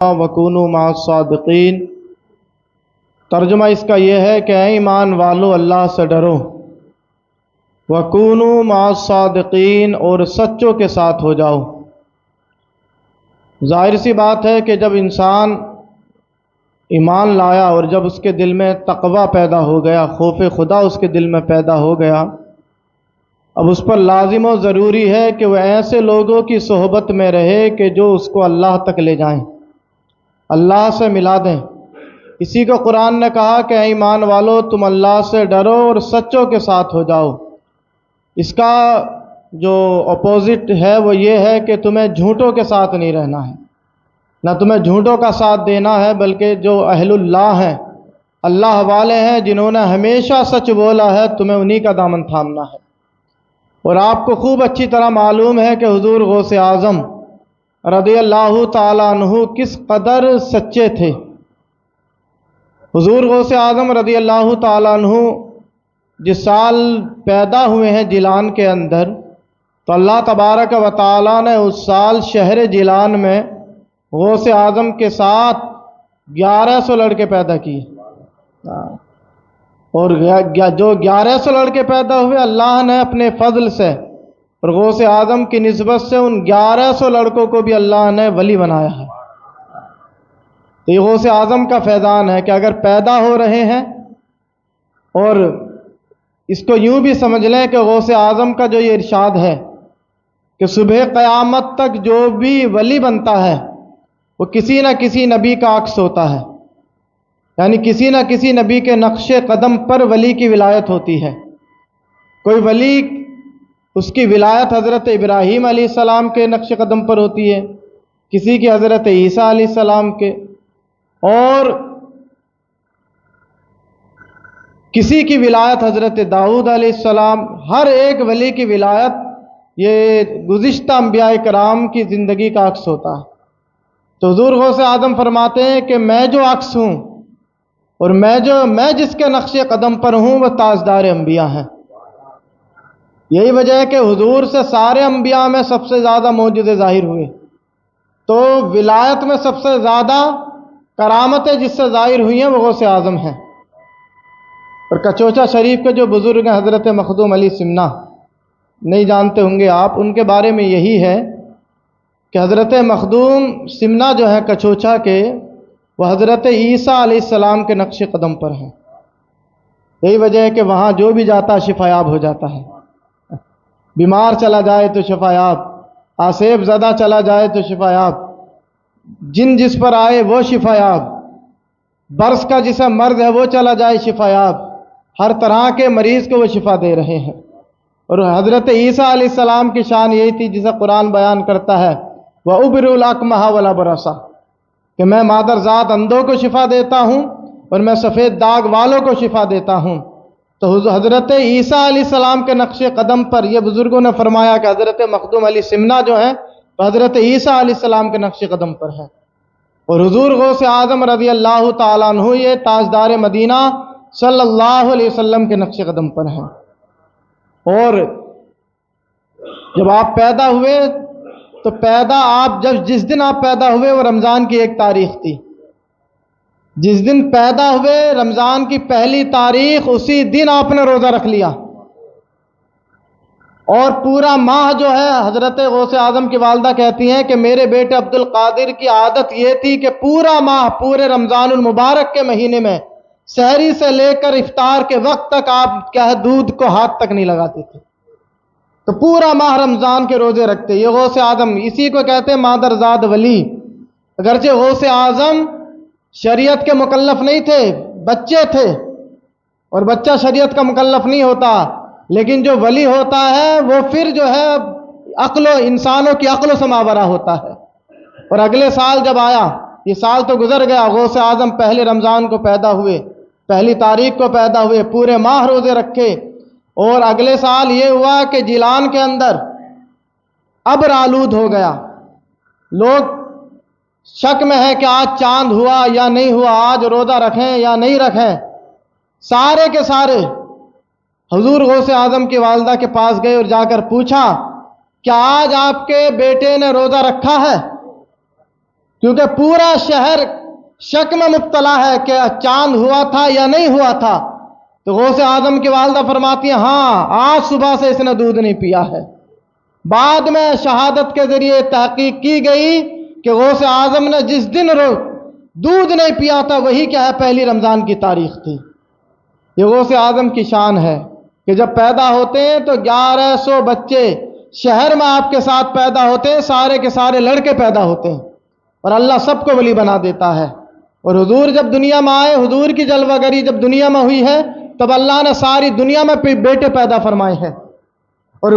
وَكُونُوا مَعَ الصَّادِقِينَ۔ ترجمہ اس کا یہ ہے کہ اے ایمان والو اللہ سے ڈرو، وَكُونُوا مَعَ الصَّادِقِينَ اور سچوں کے ساتھ ہو جاؤ۔ ظاہر سی بات ہے کہ جب انسان ایمان لایا اور جب اس کے دل میں تقوی پیدا ہو گیا، خوف خدا اس کے دل میں پیدا ہو گیا، اب اس پر لازم و ضروری ہے کہ وہ ایسے لوگوں کی صحبت میں رہے کہ جو اس کو اللہ تک لے جائیں، اللہ سے ملا دیں۔ اسی کو قرآن نے کہا کہ اے ایمان والو تم اللہ سے ڈرو اور سچوں کے ساتھ ہو جاؤ۔ اس کا جو اپوزٹ ہے وہ یہ ہے کہ تمہیں جھوٹوں کے ساتھ نہیں رہنا ہے، نہ تمہیں جھوٹوں کا ساتھ دینا ہے، بلکہ جو اہل اللہ ہیں، اللہ والے ہیں، جنہوں نے ہمیشہ سچ بولا ہے، تمہیں انہی کا دامن تھامنا ہے۔ اور آپ کو خوب اچھی طرح معلوم ہے کہ حضور غوث اعظم رضی اللہ تعالیٰ عنہ کس قدر سچے تھے۔ حضور غوث اعظم رضی اللہ تعالیٰ عنہ جس سال پیدا ہوئے ہیں جیلان کے اندر، تو اللہ تبارک و تعالیٰ نے اس سال شہر جیلان میں غوث اعظم کے ساتھ 1100 لڑکے پیدا کیے، اور جو 1100 لڑکے پیدا ہوئے اللہ نے اپنے فضل سے اور غوث اعظم کی نسبت سے ان 1100 لڑکوں کو بھی اللہ نے ولی بنایا ہے۔ تو یہ غوث اعظم کا فیضان ہے کہ اگر پیدا ہو رہے ہیں، اور اس کو یوں بھی سمجھ لیں کہ غوث اعظم کا جو یہ ارشاد ہے کہ صبح قیامت تک جو بھی ولی بنتا ہے وہ کسی نہ کسی نبی کا عکس ہوتا ہے، یعنی کسی نہ کسی نبی کے نقش قدم پر ولی کی ولایت ہوتی ہے۔ کوئی ولی اس کی ولایت حضرت ابراہیم علیہ السلام کے نقش قدم پر ہوتی ہے، کسی کی حضرت عیسیٰ علیہ السلام کے، اور کسی کی ولایت حضرت داؤد علیہ السلام۔ ہر ایک ولی کی ولایت یہ گزشتہ انبیاء کرام کی زندگی کا عکس ہوتا ہے۔ تو حضور غوث اعظم فرماتے ہیں کہ میں جو عکس ہوں اور میں جس کے نقش قدم پر ہوں وہ تاجدار انبیاء ہیں۔ یہی وجہ ہے کہ حضور سے سارے انبیاء میں سب سے زیادہ معجزے ظاہر ہوئے، تو ولایت میں سب سے زیادہ کرامتیں جس سے ظاہر ہوئی ہیں وہ غوث اعظم ہیں۔ اور کچوچا شریف کے جو بزرگ ہیں حضرت مخدوم علی سمنہ، نہیں جانتے ہوں گے آپ، ان کے بارے میں یہی ہے کہ حضرت مخدوم سمنہ جو ہیں کچوچا کے، وہ حضرت عیسیٰ علیہ السلام کے نقش قدم پر ہیں۔ یہی وجہ ہے کہ وہاں جو بھی جاتا شفا یاب ہو جاتا ہے، بیمار چلا جائے تو شفا یاب، آسیب زدہ چلا جائے تو شفا یاب، جن جس پر آئے وہ شفا یاب، برس کا جسے مرض ہے وہ چلا جائے شفا یاب، ہر طرح کے مریض کو وہ شفا دے رہے ہیں۔ اور حضرت عیسیٰ علیہ السلام کی شان یہی تھی جسے قرآن بیان کرتا ہے وَأُبْرِئُ الْأَكْمَحَ وَالْأَبْرَصَ، کہ میں مادر ذات اندھوں کو شفا دیتا ہوں اور میں سفید داغ والوں کو شفا دیتا ہوں۔ تو حضرت عیسیٰ علیہ السلام کے نقش قدم پر یہ بزرگوں نے فرمایا کہ حضرت مخدوم علی سمنہ جو ہیں تو حضرت عیسیٰ علیہ السلام کے نقش قدم پر ہیں، اور حضور غوث اعظم رضی اللہ تعالیٰ عنہ یہ تاجدار مدینہ صلی اللہ علیہ وسلم کے نقش قدم پر ہیں۔ اور جب آپ پیدا ہوئے تو جس دن آپ پیدا ہوئے وہ رمضان کی ایک تاریخ تھی۔ جس دن پیدا ہوئے رمضان کی پہلی تاریخ، اسی دن آپ نے روزہ رکھ لیا، اور پورا ماہ جو ہے حضرت غوث اعظم کی والدہ کہتی ہیں کہ میرے بیٹے عبد القادر کی عادت یہ تھی کہ پورا ماہ، پورے رمضان المبارک کے مہینے میں سحری سے لے کر افطار کے وقت تک آپ دودھ کو ہاتھ تک نہیں لگاتے تھے، تو پورا ماہ رمضان کے روزے رکھتے۔ یہ غوث اعظم، اسی کو کہتے ہیں مادرزاد ولی۔ اگرچہ غوث اعظم شریعت کے مکلف نہیں تھے، بچے تھے، اور بچہ شریعت کا مکلف نہیں ہوتا، لیکن جو ولی ہوتا ہے وہ پھر جو ہے انسانوں کی عقل و سماورہ ہوتا ہے۔ اور اگلے سال جب آیا، یہ سال تو گزر گیا، غوث اعظم پہلے رمضان کو پیدا ہوئے، پہلی تاریخ کو پیدا ہوئے، پورے ماہ روزے رکھے، اور اگلے سال یہ ہوا کہ جیلان کے اندر ابر آلود ہو گیا، لوگ شک میں ہے کہ آج چاند ہوا یا نہیں ہوا، آج روزہ رکھیں یا نہیں رکھیں۔ سارے کے سارے حضور غوث اعظم کی والدہ کے پاس گئے اور جا کر پوچھا کہ آج آپ کے بیٹے نے روزہ رکھا ہے؟ کیونکہ پورا شہر شک میں مبتلا ہے کہ چاند ہوا تھا یا نہیں ہوا تھا. تو غوث اعظم کی والدہ فرماتی ہیں ہاں آج صبح سے اس نے دودھ نہیں پیا ہے. بعد میں شہادت کے ذریعے تحقیق کی گئی کہ غوث اعظم نے جس دن دودھ نہیں پیا تھا وہی کیا ہے پہلی رمضان کی تاریخ تھی. یہ غوث اعظم کی شان ہے کہ جب پیدا ہوتے ہیں تو 1100 بچے شہر میں آپ کے ساتھ پیدا ہوتے ہیں، سارے کے سارے لڑکے پیدا ہوتے ہیں اور اللہ سب کو ولی بنا دیتا ہے. اور حضور جب دنیا میں آئے، حضور کی جلوہ گری جب دنیا میں ہوئی ہے تب اللہ نے ساری دنیا میں بیٹے پیدا فرمائے ہیں. اور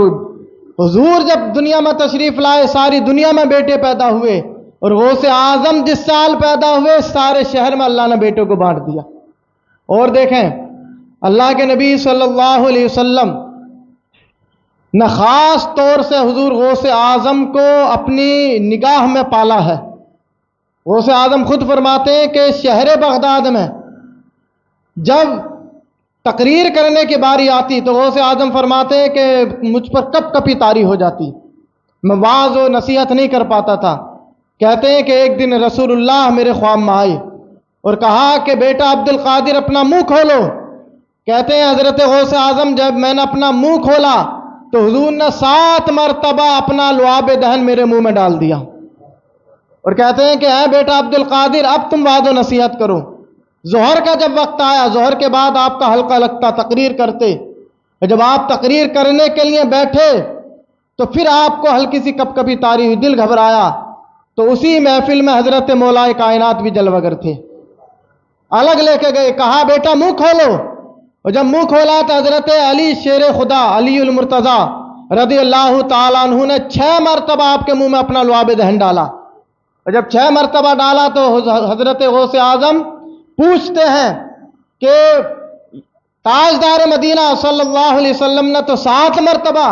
حضور جب دنیا میں تشریف لائے ساری دنیا میں بیٹے پیدا ہوئے. اور غوث اعظم جس سال پیدا ہوئے سارے شہر میں اللہ نے بیٹوں کو بانٹ دیا. اور دیکھیں اللہ کے نبی صلی اللہ علیہ وسلم نے خاص طور سے حضور غوث اعظم کو اپنی نگاہ میں پالا ہے. غوث اعظم خود فرماتے ہیں کہ شہر بغداد میں جب تقریر کرنے کی باری آتی تو غوث اعظم فرماتے ہیں کہ مجھ پر کپ کپی طاری ہو جاتی، میں واعظ و نصیحت نہیں کر پاتا تھا. کہتے ہیں کہ ایک دن رسول اللہ میرے خواب میں آئے اور کہا کہ بیٹا عبد القادر اپنا منہ کھولو. کہتے ہیں حضرت غوث اعظم جب میں نے اپنا منہ کھولا تو حضور نے 7 مرتبہ اپنا لعاب دہن میرے منہ میں ڈال دیا اور کہتے ہیں کہ اے بیٹا عبد القادر اب تم وعظ و نصیحت کرو. ظہر کا جب وقت آیا، ظہر کے بعد آپ کا حلقہ لگتا، تقریر کرتے. جب آپ تقریر کرنے کے لیے بیٹھے تو پھر آپ کو ہلکی سی کپ کپی طاری ہوئی، دل گھبرایا. تو اسی محفل میں حضرت مولا کائنات بھی جلوگر تھے، الگ لے کے گئے، کہا بیٹا منہ کھولو. اور جب منہ کھولا تو حضرت علی شیر خدا علی المرتضیٰ رضی اللہ تعالیٰ عنہ نے 6 مرتبہ آپ کے منہ میں اپنا لعاب دہن ڈالا. اور جب 6 مرتبہ ڈالا تو حضرت غوث اعظم پوچھتے ہیں کہ تاجدار مدینہ صلی اللہ علیہ وسلم نے تو 7 مرتبہ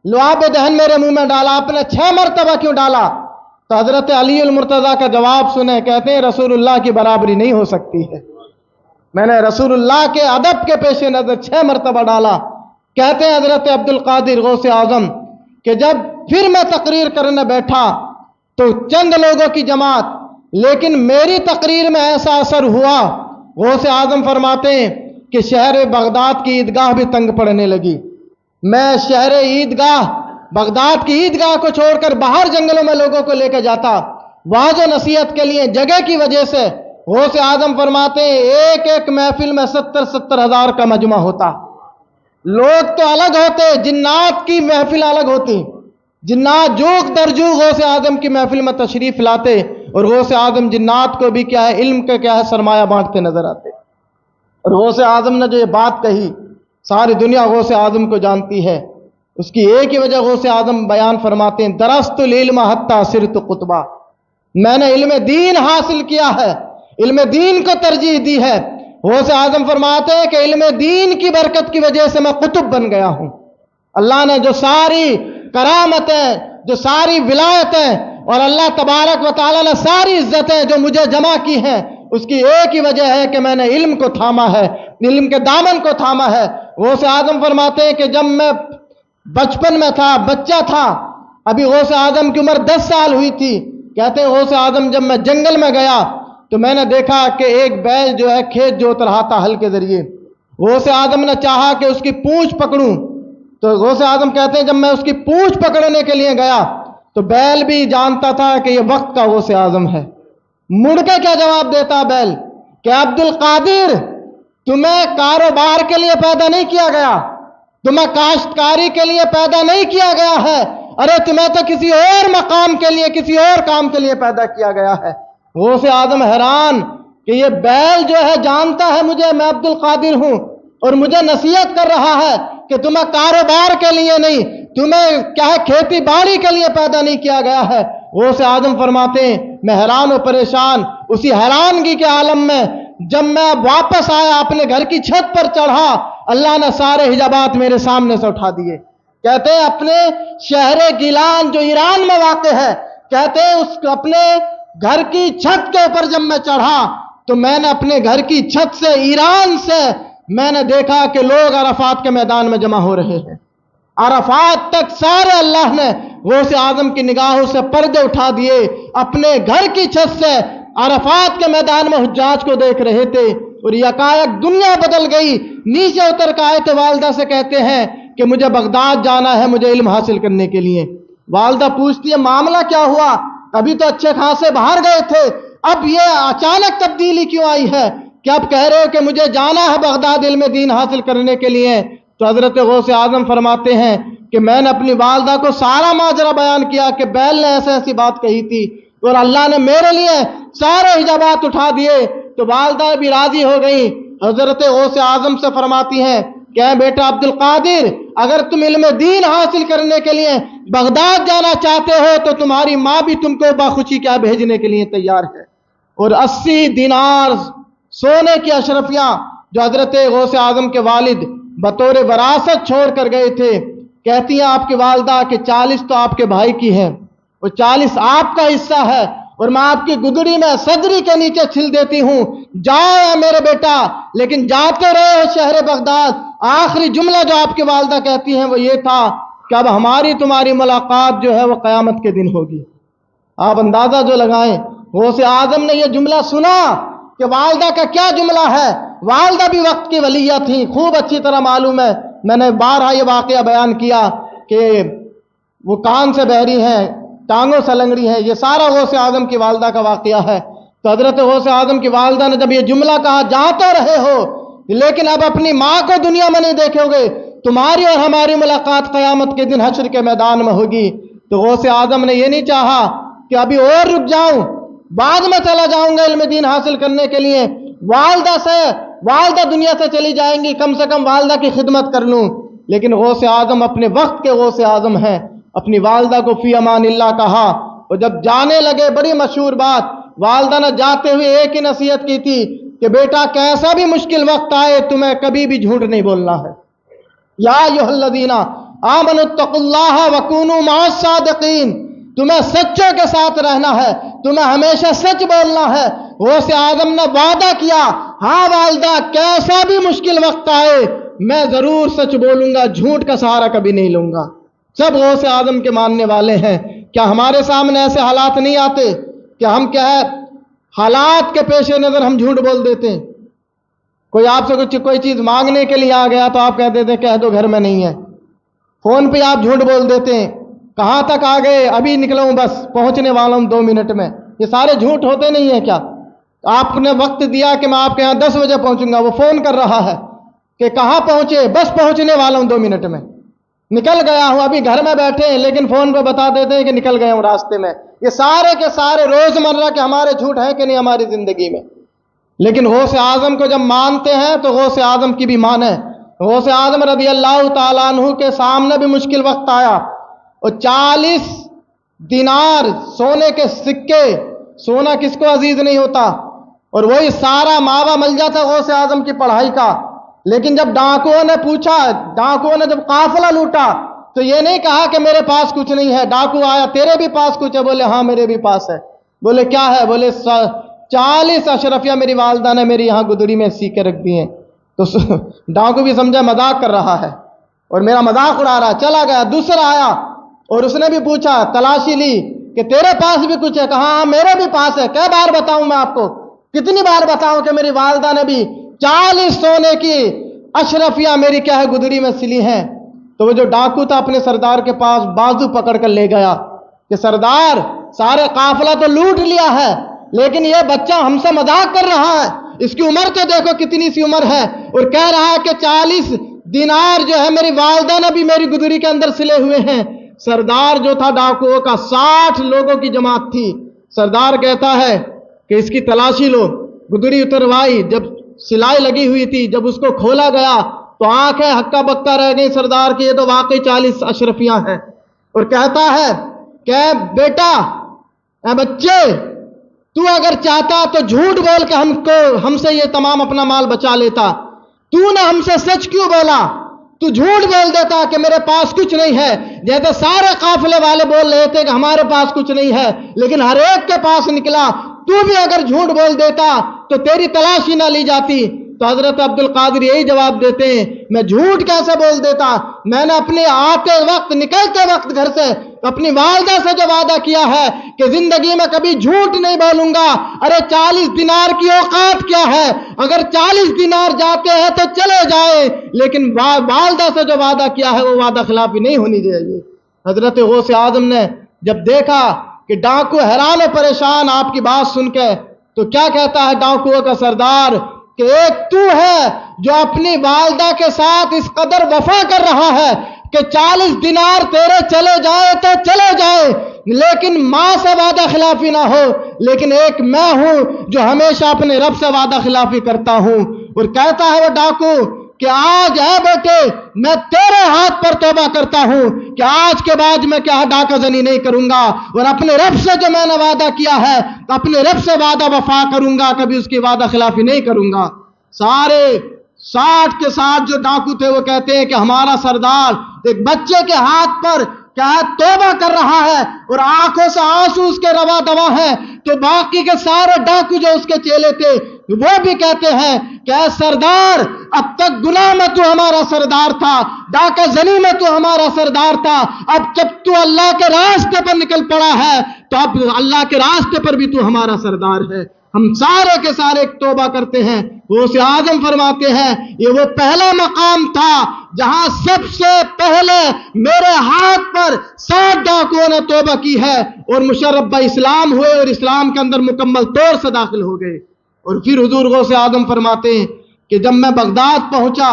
لعاب دہن میرے منہ میں ڈالا، آپ نے 6 مرتبہ کیوں ڈالا؟ تو حضرت علی المرتضیٰ کا جواب سنیں، کہتے ہیں رسول اللہ کی برابری نہیں ہو سکتی ہے، میں نے رسول اللہ کے ادب کے پیش نظر 6 مرتبہ ڈالا. کہتے ہیں حضرت عبد القادر غوث اعظم کہ جب پھر میں تقریر کرنے بیٹھا تو چند لوگوں کی جماعت، لیکن میری تقریر میں ایسا اثر ہوا. غوث اعظم فرماتے ہیں کہ شہر بغداد کی عیدگاہ بھی تنگ پڑنے لگی. میں شہر عیدگاہ بغداد کی عیدگاہ کو چھوڑ کر باہر جنگلوں میں لوگوں کو لے کے جاتا واعظ و نصیحت کے لیے. جگہ کی وجہ سے غوث اعظم فرماتے ہیں ایک ایک محفل میں 70 ہزار کا مجمع ہوتا. لوگ تو الگ ہوتے، جنات کی محفل الگ ہوتی. جنات جوک در جو غوث اعظم کی محفل میں تشریف لاتے اور غوث اعظم جنات کو بھی کیا ہے علم کا کیا ہے سرمایہ بانٹتے نظر آتے. اور غوث اعظم نے جو یہ بات کہی ساری دنیا غوث اعظم کو جانتی ہے. اس کی ایک ہی وجہ غوث اعظم بیان فرماتے ہیں درست العلم حتی صرت قطبہ، میں نے علم دین حاصل کیا ہے، علم دین کو ترجیح دی ہے. غوث اعظم فرماتے ہیں کہ علم دین کی برکت کی وجہ سے میں قطب بن گیا ہوں. اللہ نے جو ساری کرامتیں، جو ساری ولایتیں اور اللہ تبارک و تعالیٰ نے ساری عزتیں جو مجھے جمع کی ہیں اس کی ایک ہی وجہ ہے کہ میں نے علم کو تھاما ہے، علم کے دامن کو تھاما ہے. غوث اعظم فرماتے ہیں کہ جب میں بچپن میں تھا، بچہ تھا، ابھی غوث اعظم کی عمر 10 سال ہوئی تھی. کہتے ہیں غوث اعظم جب میں جنگل میں گیا تو میں نے دیکھا کہ ایک بیل جو ہے کھیت جوت رہا تھا ہل کے ذریعے. غوث اعظم نے چاہا کہ اس کی پونچھ پکڑوں تو غوث اعظم کہتے ہیں جب میں اس کی پونچھ پکڑنے کے لیے گیا تو بیل بھی جانتا تھا کہ یہ وقت کا غوث اعظم ہے. مڑ کے کیا جواب دیتا بیل کہ عبد القادر تمہیں کاروبار کے لیے پیدا نہیں کیا گیا، تمہیں کاشتکاری کے لیے پیدا نہیں کیا گیا ہے، ارے تمہیں تو کسی اور مقام کے لیے کسی اور کام کے لیے پیدا کیا گیا ہے. غوث اعظم حیران کہ یہ بیل جو ہے جانتا ہے مجھے، میں عبد القادر ہوں اور مجھے نصیحت کر رہا ہے کہ تمہیں کاروبار کے لیے نہیں، تمہیں کیا ہے کھیتی باڑی کے لیے پیدا نہیں کیا گیا ہے. غوث اعظم فرماتے ہیں میں حیران و پریشان. اسی حیرانگی کے عالم میں جب میں واپس آیا اپنے گھر کی چھت پر چڑھا اللہ نے سارے حجابات میرے سامنے سے اٹھا دیے. کہتے ہیں اپنے شہر گیلان جو ایران میں واقع ہے، کہتے ہیں اس اپنے گھر کی چھت کے اوپر جب میں چڑھا تو میں نے اپنے گھر کی چھت سے ایران سے میں نے دیکھا کہ لوگ عرفات کے میدان میں جمع ہو رہے ہیں. عرفات تک سارے اللہ نے غوث اعظم کی نگاہوں سے پردے اٹھا دیے، اپنے گھر کی چھت سے عرفات کے میدان میں حجاج کو دیکھ رہے تھے، اور یکایک دنیا بدل گئی۔ نیچے اتر کے آئے تو والدہ سے کہتے ہیں کہ مجھے بغداد جانا ہے مجھے علم حاصل کرنے کے لیے۔ والدہ پوچھتی ہے معاملہ کیا ہوا؟ ابھی تو اچھے خاصے باہر گئے تھے، اب یہ اچانک تبدیلی کیوں آئی ہے کہ اب کہہ رہے ہو کہ مجھے جانا ہے بغداد علم دین حاصل کرنے کے لیے؟ تو حضرت غوث اعظم فرماتے ہیں کہ میں نے اپنی والدہ کو سارا ماجرا بیان کیا کہ بیل نے ایسی بات کہی تھی اور اللہ نے میرے لیے سارے حجابات اٹھا دیے، تو والدہ بھی راضی ہو گئی۔ حضرت غوث اعظم سے فرماتی ہیں کہ اے بیٹا عبد القادر، اگر تم علم دین حاصل کرنے کے لیے بغداد جانا چاہتے ہو تو تمہاری ماں بھی تم کو باخوشی کیا بھیجنے کے لیے تیار ہے۔ اور 80 دینار سونے کی اشرفیاں جو حضرت غوث اعظم کے والد بطور وراثت چھوڑ کر گئے تھے، کہتی ہیں آپ کی والدہ کہ 40 تو آپ کے بھائی کی ہے اور 40 آپ کا حصہ ہے، اور میں آپ کی گدڑی میں صدری کے نیچے چھل دیتی ہوں، جاؤ میرے بیٹا، لیکن جاتے رہے ہو شہر بغداد۔ آخری جملہ جو آپ کی والدہ کہتی ہیں وہ یہ تھا کہ اب ہماری تمہاری ملاقات جو ہے وہ قیامت کے دن ہوگی۔ آپ اندازہ جو لگائیں، غوث اعظم نے یہ جملہ سنا کہ والدہ کا کیا جملہ ہے۔ والدہ بھی وقت کی ولیہ تھیں، خوب اچھی طرح معلوم ہے، میں نے بارہا یہ واقعہ بیان کیا کہ وہ کان سے بہری ہیں، ٹانگوں سے لنگڑی ہیں، یہ سارا غوث اعظم کی والدہ کا واقعہ ہے۔ تو حضرت غوث اعظم کی والدہ نے جب یہ جملہ کہا جاتے رہے ہو لیکن اب اپنی ماں کو دنیا میں نہیں دیکھو گے، تمہاری اور ہماری ملاقات قیامت کے دن حشر کے میدان میں ہوگی، تو غوث اعظم نے یہ نہیں چاہا کہ ابھی اور رک جاؤں، بعد میں چلا جاؤں گا علم دین حاصل کرنے کے لیے، والدہ دنیا سے چلی جائیں گی، کم سے کم والدہ کی خدمت کر لوں۔ لیکن غوث اعظم اپنے وقت کے غوث اعظم ہیں، اپنی والدہ کو فی امان اللہ کہا، اور جب جانے لگے بڑی مشہور بات، والدہ نے جاتے ہوئے ایک ہی نصیحت کی تھی کہ بیٹا کیسا بھی مشکل وقت آئے تمہیں کبھی بھی جھوٹ نہیں بولنا ہے۔ یا ایھا الذین آمنوا اتقوا اللہ وکونوا مع الصادقین، تمہیں سچوں کے ساتھ رہنا ہے، تمہیں ہمیشہ سچ بولنا ہے۔ غوث اعظم نے وعدہ کیا، ہاں والدہ کیسا بھی مشکل وقت آئے میں ضرور سچ بولوں گا، جھوٹ کا سہارا کبھی نہیں لوں گا۔ سب غوث اعظم کے ماننے والے ہیں۔ کیا ہمارے سامنے ایسے حالات نہیں آتے کہ ہم کیا ہے حالات کے پیش نظر ہم جھوٹ بول دیتے ہیں؟ کوئی آپ سے کوئی چیز مانگنے کے لیے آ گیا تو آپ کہہ دیتے ہیں کہہ دو گھر میں نہیں ہے، فون پہ آپ جھوٹ بول دیتے ہیں، کہاں تک آ گئے ابھی نکلا ہوں بس پہنچنے والا ہوں 2 منٹ میں، یہ سارے جھوٹ ہوتے نہیں ہیں کیا؟ آپ نے وقت دیا کہ میں آپ کے یہاں 10 بجے پہنچوں گا، وہ فون کر رہا ہے کہ کہاں پہنچے، بس پہنچنے والا ہوں 2 منٹ میں، نکل گیا ہوں، ابھی گھر میں بیٹھے ہیں لیکن فون پہ بتا دیتے ہیں کہ نکل گئے ہوں راستے میں۔ یہ سارے کے سارے روزمرہ کے ہمارے جھوٹ ہیں کہ نہیں ہماری زندگی میں؟ لیکن غوث اعظم کو جب مانتے ہیں تو غوث اعظم کی بھی مانیں۔ غوث اعظم رضی اللہ تعالیٰ عنہ کے سامنے بھی مشکل وقت آیا اور 40 دینار سونے کے سکے، سونا کس کو عزیز نہیں ہوتا، اور وہی سارا ماوا مل جاتا غوث اعظم کی پڑھائی کا۔ لیکن جب ڈاکوؤں نے پوچھا، ڈاکوؤں نے جب قافلہ لوٹا تو یہ نہیں کہا کہ میرے پاس کچھ نہیں ہے، ڈاکو آیا تیرے بھی پاس کچھ ہے؟ بولے ہاں میرے بھی پاس ہے۔ بولے کیا ہے؟ بولے 40 اشرفیہ میری والدہ نے میری یہاں گدڑی میں سی کے رکھ دی ہیں۔ تو ڈاکو بھی سمجھا مذاق کر رہا ہے اور میرا مذاق اڑا رہا، چلا گیا۔ دوسرا آیا اور اس نے بھی پوچھا، تلاشی لی کہ تیرے پاس بھی کچھ ہے؟ کہا ہاں میرے بھی پاس ہے۔ کئی بار بتاؤں میں آپ کو، کتنی بار بتاؤں کہ میری والدہ نے بھی 40 سونے کی اشرفیاں میری کیا ہے گدڑی میں سلی ہیں۔ تو وہ جو ڈاکو تھا اپنے سردار کے پاس بازو پکڑ کر لے گیا کہ سردار سارے قافلہ تو لوٹ لیا ہے لیکن یہ بچہ ہم سے مذاق کر رہا ہے، اس کی عمر تو دیکھو کتنی سی عمر ہے، اور کہہ رہا ہے کہ 40 دینار جو ہے میری والدہ نے بھی میری گدڑی کے اندر سلے ہوئے ہیں۔ سردار جو تھا ڈاکوؤں کا 60 لوگوں کی جماعت تھی۔ سردار کہتا ہے کہ اس کی تلاشی لو، گدڑی اتروائی، جب سلائی لگی ہوئی تھی جب اس کو کھولا گیا تو آنکھیں ہکا بکا رہ گئی سردار کی، یہ تو واقعی 40 اشرفیاں ہیں۔ اور کہتا ہے کہ بیٹا، اے بچے، تو اگر چاہتا تو جھوٹ بول کے ہم سے یہ تمام اپنا مال بچا لیتا، تو نے ہم سے سچ کیوں بولا؟ تو جھوٹ بول دیتا کہ میرے پاس کچھ نہیں ہے، جیسے سارے قافلے والے بول رہے تھے کہ ہمارے پاس کچھ نہیں ہے لیکن ہر ایک کے پاس نکلا۔ تو بھی اگر جھوٹ بول دیتا تو تیری تلاشی نہ لی جاتی۔ تو حضرت عبد القادر یہی جواب دیتے ہیں، میں جھوٹ کیسے بول دیتا، میں نے اپنے آتے وقت نکلتے وقت گھر سے اپنی والدہ سے جو وعدہ کیا ہے کہ زندگی میں کبھی جھوٹ نہیں بولوں گا۔ ارے 40 دینار کی اوقات کیا ہے، اگر 40 دینار جاتے ہیں تو چلے جائے، لیکن والدہ سے جو وعدہ کیا ہے وہ وعدہ خلافی نہیں ہونی چاہیے۔ حضرت غوث اعظم نے جب دیکھا کہ ڈاکو حیران و پریشان آپ کی بات سن کے، تو کیا کہتا ہے ڈاکوؤں کا سردار کہ ایک تو ہے جو اپنی والدہ کے ساتھ اس قدر وفا کر رہا ہے کہ 40 دینار تیرے چلے جائے تو چلے جائے، لیکن ماں سے وعدہ خلافی نہ ہو، لیکن ایک میں ہوں جو ہمیشہ اپنے رب سے وعدہ خلافی کرتا ہوں۔ اور کہتا ہے وہ ڈاکو کہ آج اے بیٹے میں تیرے ہاتھ پر توبہ کرتا ہوں کہ آج کے بعد میں کیا ڈاکہ زنی نہیں کروں گا، اور اپنے رب سے جو میں نے وعدہ کیا ہے اپنے رب سے وعدہ وفا کروں گا، کبھی اس کی وعدہ خلافی نہیں کروں گا۔ سارے 60 کے 60 جو ڈاکو تھے وہ کہتے ہیں کہ ہمارا سردار ایک بچے کے ہاتھ پر کیا ہے توبہ کر رہا ہے اور آنکھوں سے آنسو اس کے روا دوا ہیں، تو باقی کے سارے ڈاکو جو اس کے چیلے تھے وہ بھی کہتے ہیں کہ اے سردار اب تک گناہ میں تو ہمارا سردار تھا، ڈاکہ زنی میں تو ہمارا سردار تھا، اب جب تو اللہ کے راستے پر نکل پڑا ہے تو اب اللہ کے راستے پر بھی تو ہمارا سردار ہے۔ ہم سارے کے سارے ایک توبہ کرتے ہیں۔ غوث اعظم فرماتے ہیں یہ وہ پہلا مقام تھا جہاں سب سے پہلے میرے ہاتھ پر 60 ڈاکوؤں نے توبہ کی ہے اور مشرف با اسلام ہوئے اور اسلام کے اندر مکمل طور سے داخل ہو گئے۔ اور پھر حضور غوث اعظم فرماتے ہیں کہ جب میں بغداد پہنچا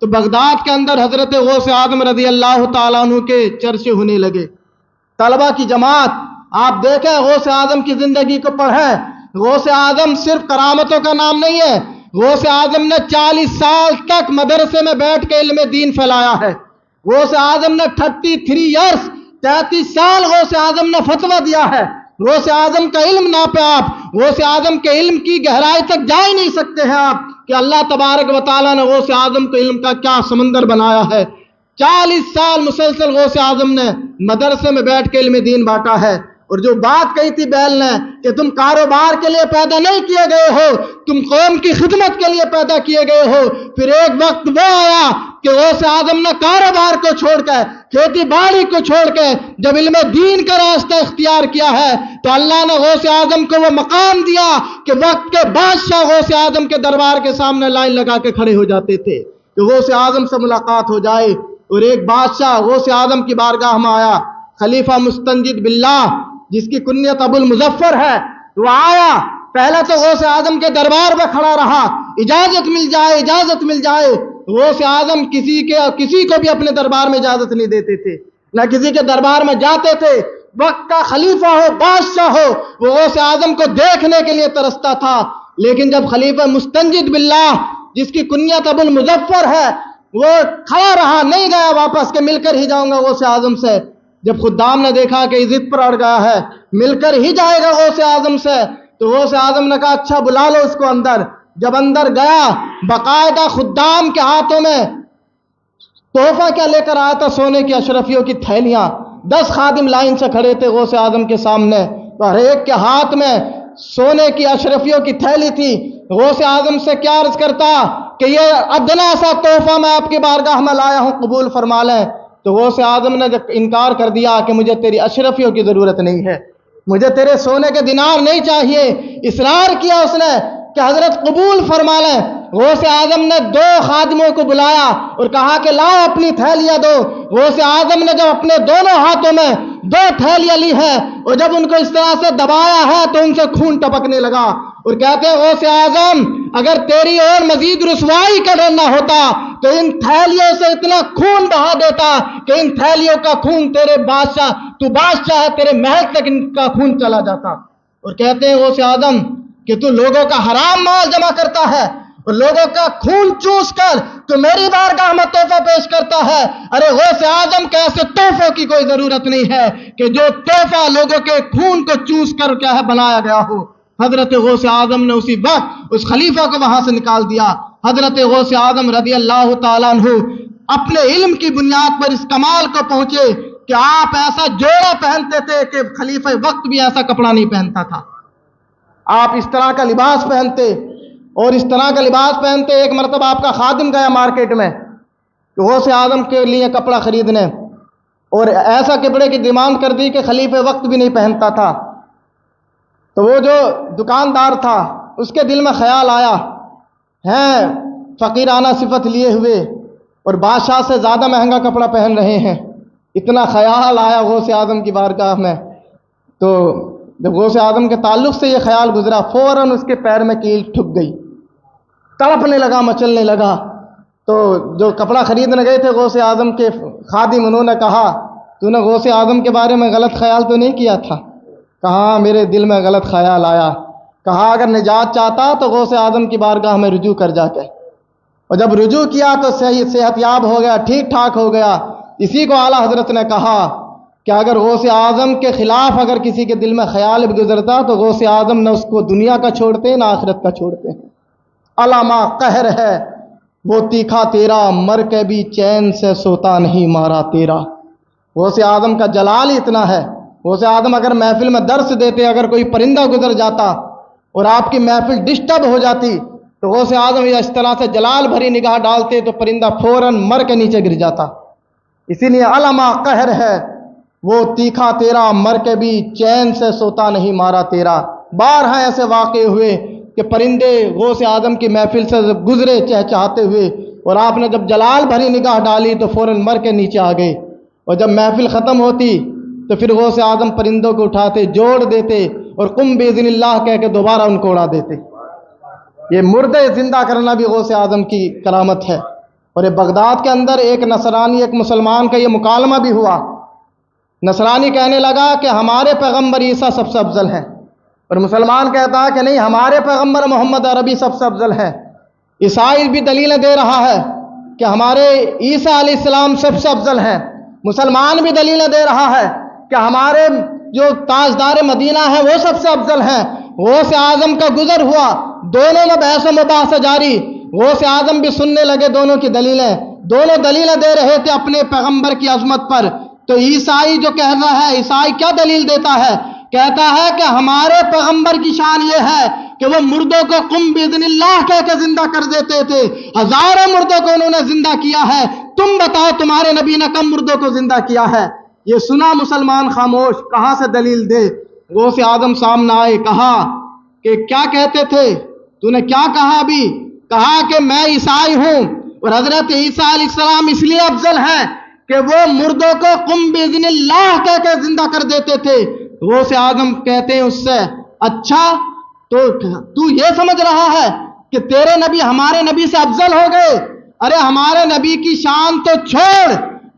تو بغداد کے اندر حضرت غوث اعظم رضی اللہ تعالیٰ عنہ کے چرچے ہونے لگے۔ طلبہ کی جماعت آپ دیکھیں، غوث اعظم کی زندگی کو پڑھیں۔ غوث اعظم صرف کرامتوں کا نام نہیں ہے، غوث اعظم نے 40 سال تک مدرسے میں بیٹھ کے علم دین پھیلایا ہے۔ غوث اعظم نے 33 ایئرس 33 سال غوث اعظم نے فتویٰ دیا ہے۔ غوث اعظم کا علم ناپے آپ، غوث اعظم کے علم کی گہرائی تک جا ہی نہیں سکتے ہیں آپ کہ اللہ تبارک و تعالیٰ نے غوث اعظم کو علم کا کیا سمندر بنایا ہے۔ 40 سال مسلسل غوث اعظم نے مدرسے میں بیٹھ کے علم دین بانٹا ہے۔ اور جو بات کہی تھی بیل نے کہ تم کاروبار کے لیے پیدا نہیں کیے گئے ہو، تم قوم کی خدمت کے لیے پیدا کیے گئے ہو، پھر ایک وقت وہ آیا کہ غوث اعظم نے کاروبار کو چھوڑ کے کھیتی باڑی کو چھوڑ کے جب علم دین کا راستہ اختیار کیا ہے تو اللہ نے غوث اعظم کو وہ مقام دیا کہ وقت کے بادشاہ غوث اعظم کے دربار کے سامنے لائن لگا کے کھڑے ہو جاتے تھے کہ غوث اعظم سے ملاقات ہو جائے۔ اور ایک بادشاہ غوث اعظم کی بارگاہ میں آیا، خلیفہ مستنجد باللہ جس کی کنیت ابو المظفر ہے، وہ آیا، پہلے تو غوث اعظم کے دربار میں کھڑا رہا، اجازت مل جائے اجازت مل جائے۔ غوث اعظم کسی کو بھی اپنے دربار میں اجازت نہیں دیتے تھے، نہ کسی کے دربار میں جاتے تھے۔ وقت کا خلیفہ ہو بادشاہ ہو وہ غوث اعظم کو دیکھنے کے لیے ترستا تھا، لیکن جب خلیفہ مستنجد باللہ جس کی کنیت ابو المظفر ہے وہ کھڑا رہا، نہیں گیا واپس کہ مل کر ہی جاؤں گا غوث اعظم سے، جب خدام نے دیکھا کہ ضد پر اڑ گیا ہے مل کر ہی جائے گا غوث اعظم سے، تو غوث اعظم نے کہا اچھا بلا لو اس کو اندر۔ جب اندر گیا باقاعدہ خدام کے ہاتھوں میں تحفہ کیا لے کر آیا تھا، سونے کی اشرفیوں کی تھیلیاں۔ 10 خادم لائن سے کھڑے تھے غوث اعظم کے سامنے، ہر ایک کے ہاتھ میں سونے کی اشرفیوں کی تھیلی تھی۔ غوث اعظم سے کیا عرض کرتا کہ یہ ادنا سا تحفہ میں آپ کی بارگاہ میں لایا ہوں، قبول فرما لیں۔ تو غوث اعظم نے جب انکار کر دیا کہ مجھے تیری اشرفیوں کی ضرورت نہیں ہے، مجھے تیرے سونے کے دینار نہیں چاہیے، اصرار کیا اس نے کہ حضرت قبول فرما لیں۔ غوث اعظم نے 2 خادموں کو بلایا اور کہا کہ لاؤ اپنی تھیلیاں دو۔ غوث اعظم نے جب اپنے دونوں ہاتھوں میں 2 تھیلیاں لی ہیں اور جب ان کو اس طرح سے دبایا ہے تو ان سے خون ٹپکنے لگا، اور کہتے ہیں غوث اعظم اگر تیری اور مزید رسوائی کا ڈر نہ ہوتا تو ان تھیلیوں سے اتنا خون بہا دیتا کہ ان تھیلیوں کا خون تیرے بادشاہ، تو بادشاہ ہے، تیرے محل تک ان کا خون چلا جاتا۔ اور کہتے ہیں غوث اعظم کہ تو لوگوں کا حرام مال جمع کرتا ہے اور لوگوں کا خون چوس کر تو میری بارگاہ میں تحفہ پیش کرتا ہے۔ ارے غوث اعظم کے ایسے تحفوں کی کوئی ضرورت نہیں ہے کہ جو تحفہ لوگوں کے خون کو چوس کر کیا ہے بنایا گیا ہو۔ حضرت غوث اعظم نے اسی وقت اس خلیفہ کو وہاں سے نکال دیا۔ حضرت غوث اعظم رضی اللہ تعالیٰ عنہ اپنے علم کی بنیاد پر اس کمال کو پہنچے کہ آپ ایسا جوڑا پہنتے تھے کہ خلیفہ وقت بھی ایسا کپڑا نہیں پہنتا تھا، آپ اس طرح کا لباس پہنتے۔ اور اس طرح کا لباس پہنتے. ایک مرتبہ آپ کا خادم گیا مارکیٹ میں غوث اعظم کے لیے کپڑا خریدنے, اور ایسا کپڑے کی ڈیمانڈ کر دی کہ خلیفہ وقت بھی نہیں پہنتا تھا. تو وہ جو دکاندار تھا اس کے دل میں خیال آیا, ہیں فقیرانہ صفت لیے ہوئے اور بادشاہ سے زیادہ مہنگا کپڑا پہن رہے ہیں. اتنا خیال آیا غوث اعظم کی بارگاہ میں. تو جب غوث اعظم کے تعلق سے یہ خیال گزرا, فوراً اس کے پیر میں کیل ٹھک گئی, تڑپنے لگا, مچلنے لگا. تو جو کپڑا خریدنے گئے تھے غوث اعظم کے خادم, انہوں نے کہا تو نے غوث اعظم کے بارے میں غلط خیال تو نہیں کیا تھا؟ کہا میرے دل میں غلط خیال آیا. کہا اگر نجات چاہتا تو غوث اعظم کی بارگاہ میں رجوع کر جا کے, اور جب رجوع کیا تو صحت یاب ہو گیا, ٹھیک ٹھاک ہو گیا. اسی کو اعلیٰ حضرت نے کہا کہ اگر غوث اعظم کے خلاف اگر کسی کے دل میں خیال بھی گزرتا تو غوث اعظم نہ اس کو دنیا کا چھوڑتے نہ آخرت کا چھوڑتے. علامہ قہر ہے وہ تیکھا تیرا, مر کے بھی چین سے سوتا نہیں مارا تیرا. غوث اعظم کا جلال ہی اتنا ہے. غوث اعظم اگر محفل میں درس دیتے, اگر کوئی پرندہ گزر جاتا اور آپ کی محفل ڈسٹرب ہو جاتی تو غوث اعظم اس طرح سے جلال بھری نگاہ ڈالتے تو پرندہ فوراً مر کے نیچے گر جاتا. اسی لیے علامہ قہر ہے وہ تیکھا تیرا, مر کے بھی چین سے سوتا نہیں مارا تیرا. بارہا ایسے واقع ہوئے کہ پرندے غوث اعظم کی محفل سے گزرے چہچہاتے ہوئے, اور آپ نے جب جلال بھری نگاہ ڈالی تو فوراً مر کے نیچے آ گئے. اور جب محفل ختم ہوتی تو پھر غوث اعظم پرندوں کو اٹھاتے, جوڑ دیتے اور قم باذن اللہ کہہ کے دوبارہ ان کو اڑا دیتے. یہ مردے زندہ کرنا بھی غوث اعظم کی کرامت ہے. اور یہ بغداد کے اندر ایک نصرانی ایک مسلمان کا یہ مکالمہ بھی ہوا. نصرانی کہنے لگا کہ ہمارے پیغمبر عیسیٰ سب سے افضل ہیں, اور مسلمان کہتا ہے کہ نہیں, ہمارے پیغمبر محمد عربی سب سے افضل ہیں. عیسائی بھی دلیلیں دے رہا ہے کہ ہمارے عیسیٰ علیہ السلام سب سے افضل ہیں. مسلمان بھی دلیلیں دے رہا ہے کہ ہمارے جو تاجدار مدینہ ہیں وہ سب سے افضل ہیں. غوث اعظم کا گزر ہوا, دونوں میں بحث و مباحثہ جاری. غوث اعظم بھی سننے لگے دونوں کی دلیلیں, دونوں دلیلیں دے رہے تھے اپنے پیغمبر کی عظمت پر. تو عیسائی جو کہہ رہا ہے, عیسائی کیا دلیل دیتا ہے؟ کہتا ہے کہ ہمارے پیغمبر کی شان یہ ہے کہ وہ مردوں کو قم باذن اللہ کہہ کے زندہ کر دیتے تھے. ہزاروں مردوں کو انہوں نے زندہ کیا ہے. تم بتاؤ تمہارے نبی نے کم مردوں کو زندہ کیا ہے؟ یہ سنا مسلمان خاموش, کہاں سے دلیل دے. غوث اعظم سامنے آئے, کہا کہ کیا کہتے تھے, تو نے کیا کہا ابھی؟ کہا کہ میں عیسائی ہوں اور حضرت عیسیٰ علیہ السلام اس لیے افضل ہیں کہ وہ مردوں کو قم باذن اللہ کہہ کے زندہ کر دیتے تھے. غوث اعظم کہتے ہیں اس سے, اچھا تو یہ سمجھ رہا ہے کہ تیرے نبی ہمارے نبی سے افضل ہو گئے؟ ارے ہمارے نبی کی شان تو چھوڑ,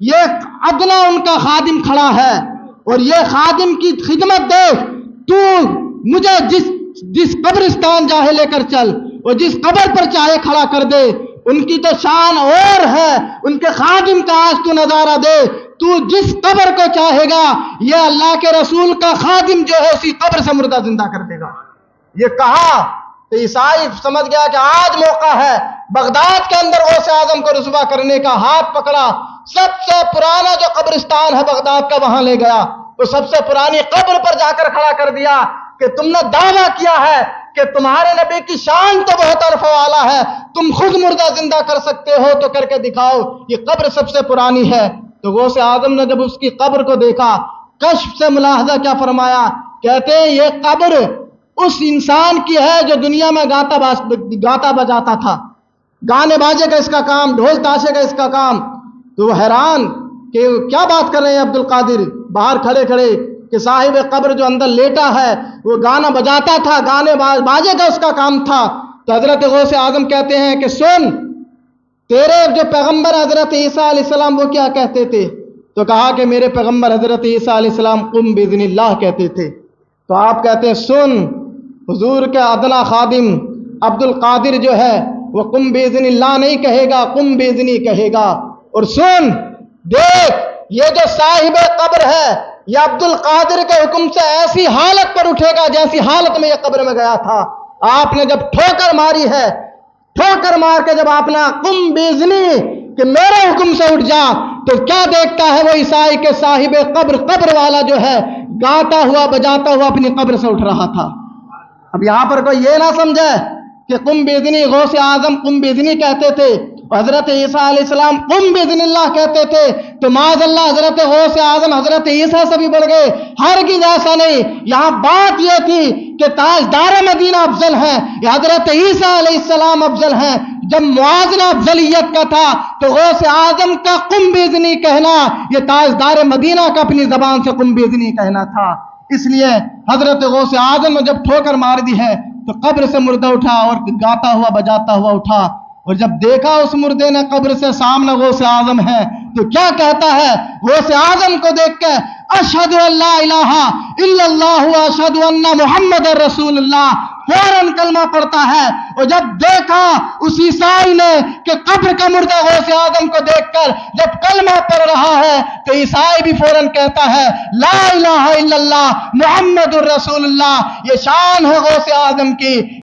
یہ ادنا ان کا خادم کھڑا ہے اور یہ خادم کی خدمت دیکھ. تو مجھے جس قبرستان چاہے لے کر چل اور جس قبر پر چاہے کھڑا کر دے, ان کی تو شان اور ہے. ان کے خادم کا آج تو نظارہ دے. تو جس قبر کو چاہے گا یہ اللہ کے رسول کا خادم جو ہے اسی قبر سے مردہ زندہ کر دے گا. یہ کہا تو عیسائی سمجھ گیا کہ آج موقع ہے. بغداد کے اندر غوث اعظم کو رسوا کرنے کا, ہاتھ پکڑا, سب سے پرانا جو قبرستان ہے بغداد کا وہاں لے گیا, وہ سب سے پرانی قبر پر جا کر کھڑا کر دیا کہ تم نے دعویٰ کیا ہے کہ تمہارے نبی کی شان تو بہت عرف و اعلیٰ ہے, تم خود مردہ زندہ کر سکتے ہو تو کر کے دکھاؤ, یہ قبر سب سے پرانی ہے. تو غوث اعظم نے جب اس کی قبر کو دیکھا, کشف سے ملاحظہ کیا فرمایا, کہتے ہیں یہ قبر اس انسان کی ہے جو دنیا میں گاتا بجاتا تھا. گانے باجے کا اس کا کام, ڈھول تاشے کا اس کا کام. تو وہ حیران کہ کیا بات کر رہے ہیں عبد القادر باہر کھڑے کھڑے, کہ صاحب قبر جو اندر لیٹا ہے وہ گانا بجاتا تھا, گانے باجے کا اس کا کام تھا. تو حضرت غوث اعظم کہتے ہیں کہ سن, تیرے جو پیغمبر حضرت عیسیٰ علیہ السلام وہ کیا کہتے تھے؟ تو کہا کہ میرے پیغمبر حضرت عیسیٰ علیہ السلام قم باذن اللہ کہتے تھے. تو آپ کہتے ہیں سن, حضور کے ادنا خادم عبد القادر جو ہے وہ قم باذن اللہ نہیں کہے گا, قم باذنی کہے گا. اور سن دیکھ, یہ جو صاحب قبر ہے یہ عبد القادر کے حکم سے ایسی حالت پر اٹھے گا جیسی حالت میں یہ قبر میں گیا تھا. آپ نے جب ٹھوکر ماری ہے, ٹھوکر مار کے جب آپ نے قم باذنی کہ میرے حکم سے اٹھ جا, تو کیا دیکھتا ہے وہ عیسائی کے صاحب قبر, قبر والا جو ہے گاتا ہوا بجاتا ہوا اپنی قبر سے اٹھ رہا تھا. اب یہاں پر کوئی یہ نہ سمجھے کہ قم بیدنی، غوث اعظم قم بیدنی کہتے تھے، حضرت عیسیٰ علیہ السلام قم باذن اللہ کہتے تھے، تو معاذ اللہ حضرت غوث اعظم حضرت عیسیٰ سے بھی بڑھ گئے؟ ہرگز ایسا نہیں۔ یہاں بات یہ تھی کہ تاجدار مدینہ افضل ہیں یا حضرت عیسیٰ علیہ السلام افضل ہیں؟ جب موازنہ افضلیت کا تھا تو غوث اعظم کا قم باذنی کہنا یہ تاجدار مدینہ کا اپنی زبان سے قم باذنی کہنا تھا۔ اس لیے حضرت غوث اعظم نے جب ٹھوکر مار دی ہے تو قبر سے مردہ اٹھا اور گاتا ہوا بجاتا ہوا اٹھا، اور جب دیکھا اس مردے نے قبر سے سامنے غوث اعظم ہے تو کیا کہتا ہے؟ غوث اعظم کو دیکھ کے اشہد ان لا الہ الا اللہ اشہد ان محمد رسول اللہ فوراً کلمہ پڑھتا ہے۔ اور جب دیکھا اس عیسائی نے کہ قبر کا مردہ غوث اعظم کو دیکھ کر جب کلمہ پڑھ رہا ہے تو عیسائی بھی فوراً کہتا ہے لا الہ الا اللہ محمد الرسول اللہ۔ یہ شان ہے غوث اعظم کی